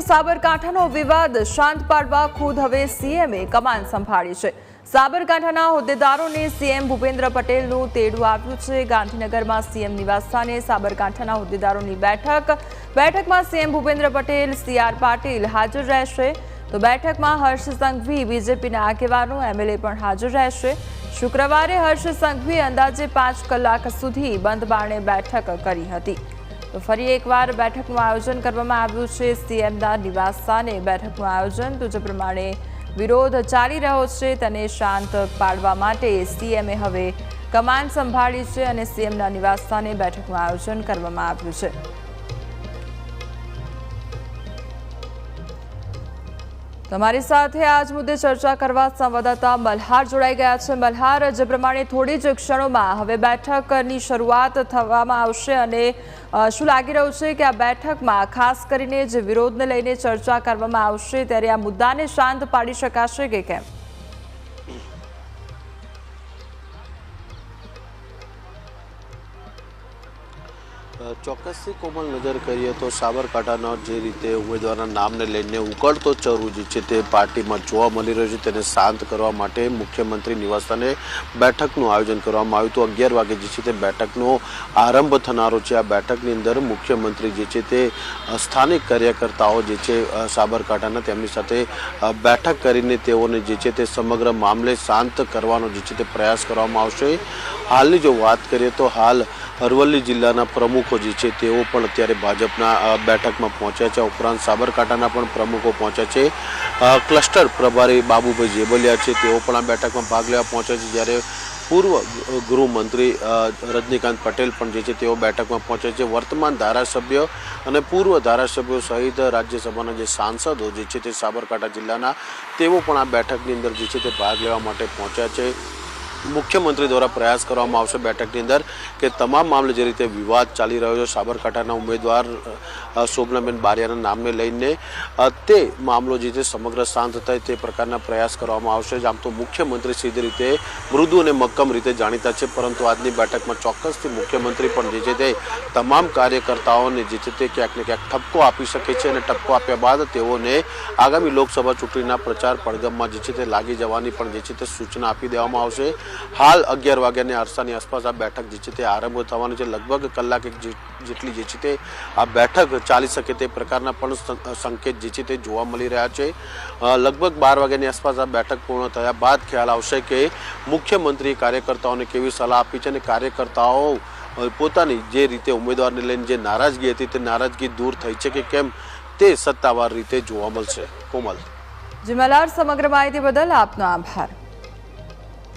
સાબરકાંઠાનો વિવાદ શાંત પાડવા ખુદ હવે સીએમએ કમાન સંભાળી છે। સાબરકાંઠાના હોદ્દેદારોને સીએમ ભૂપેન્દ્ર પટેલનું તેડું આવ્યું છે। ગાંધીનગરમાં સીએમ નિવાસસ્થાને સાબરકાંઠાના હોદ્દેદારોની બેઠકમાં સીએમ ભૂપેન્દ્ર પટેલ, સીઆર પાટીલ હાજર રહેશે। તો બેઠકમાં હર્ષ સંઘવી, બીજેપીના આગેવાનો, એમએલએ પણ હાજર રહેશે। શુક્રવારે હર્ષ સંઘવીએ અંદાજે 5 કલાક સુધી બંધ બારણે બેઠક કરી હતી। તો ફરી એકવાર બેઠકનું આયોજન કરવામાં આવ્યું છે। સીએમના નિવાસસ્થાને બેઠકનું આયોજન, તો જે પ્રમાણે વિરોધ ચાલી રહ્યો છે તેને શાંત પાડવા માટે સીએમએ હવે કમાન સંભાળી છે અને સીએમના નિવાસસ્થાને બેઠકનું આયોજન કરવામાં આવ્યું છે। તમારી સાથે આજ મુદ્દે ચર્ચા કરવા સંવાદદાતા મલ્હાર જોડાઈ ગયા છે। મલ્હાર, જે પ્રમાણે થોડી જ ક્ષણોમાં હવે બેઠકની શરૂઆત થવામાં આવશે અને શું લાગી રહ્યું છે કે આ બેઠકમાં ખાસ કરીને જે વિરોધને લઈને ચર્ચા કરવામાં આવશે ત્યારે આ મુદ્દાને શાંત પાડી શકાશે કે કેમ? ચોક્કસથી કોમલ નજર કરીએ તો સાબરકાંઠાના જે રીતે ઉમેદવારના નામને લઈને ઉકળતો ચરુ જે છે તે પાર્ટીમાં જોવા મળી રહ્યો છે તેને શાંત કરવા માટે મુખ્યમંત્રી નિવાસસ્થાને બેઠકનું આયોજન કરવામાં આવ્યું હતું। 11 વાગે જે છે તે બેઠકનો આરંભ થનારો છે। આ બેઠકની અંદર મુખ્યમંત્રી જે છે તે સ્થાનિક કાર્યકર્તાઓ જે છે સાબરકાંઠાના તેમની સાથે બેઠક કરીને તેઓને જે છે તે સમગ્ર મામલે શાંત કરવાનો જે છે તે પ્રયાસ કરવામાં આવશે। હાલની જો વાત કરીએ તો હાલ અરવલ્લી જિલ્લાના પ્રમુખો જે છે તેઓ પણ અત્યારે ભાજપના બેઠકમાં પહોંચ્યા છે। ઉપરાંત સાબરકાંઠાના પણ પ્રમુખો પહોંચ્યા છે। ક્લસ્ટર પ્રભારી બાબુભાઈ જેબલિયા છે તેઓ પણ આ બેઠકમાં ભાગ લેવા પહોંચ્યા છે, જ્યારે પૂર્વ ગૃહમંત્રી રજનીકાંત પટેલ પણ જે છે તેઓ બેઠકમાં પહોંચ્યા છે। વર્તમાન ધારાસભ્ય અને પૂર્વ ધારાસભ્યો સહિત રાજ્યસભાના જે સાંસદો જે છે તે સાબરકાંઠા જિલ્લાના તેઓ પણ આ બેઠકની અંદર જે છે તે ભાગ લેવા માટે પહોંચ્યા છે। મુખ્યમંત્રી દ્વારા પ્રયાસ કરવામાં આવશે બેઠકની અંદર કે તમામ મામલે જે રીતે વિવાદ ચાલી રહ્યો છે સાબરકાંઠાના ઉમેદવાર શોભનાબેન બારિયાના નામને લઈને તે મામલો જે છે સમગ્ર શાંત થાય તે પ્રકારના પ્રયાસ કરવામાં આવશે। આમ તો મુખ્યમંત્રી સીધી રીતે મૃદુ અને મક્કમ રીતે જાણીતા છે, પરંતુ આજની બેઠકમાં ચોક્કસથી મુખ્યમંત્રી પણ જે છે તે તમામ કાર્યકર્તાઓને જે છે તે ક્યાંક ને ક્યાંક ઠપકો આપી શકે છે અને ઠપકો આપ્યા બાદ તેઓને આગામી લોકસભા ચૂંટણીના પ્રચાર પડઘમમાં જે છે તે લાગી જવાની પણ જે છે તે સૂચના આપી દેવામાં આવશે। હાલ 11 વાગ્યાની અરસાની આસપાસ આ બેઠક જે છે તે આરંભ થવાની છે। લગભગ કલાક જેટલી જે છે તે આ બેઠક ચાલી શકે તે પ્રકારના પણ સંકેત જે છે તે જોવા મળી રહ્યા છે। લગભગ 12 વાગ્યાની આસપાસ આ બેઠક પૂર્ણ થયા બાદ ખ્યાલ આવશે કે મુખ્યમંત્રીએ કાર્યકર્તાઓને કેવી સલાહ આપી છે અને કાર્યકર્તાઓ પોતાની જે રીતે ઉમેદવારને લઈને જે નારાજગી હતી તે નારાજગી દૂર થઈ છે કે કેમ તે સત્તાવાર રીતે જોવા મળશે। કોમલ જી મલ્હાર, સમગ્ર માહિતી બદલ આપનો આભાર।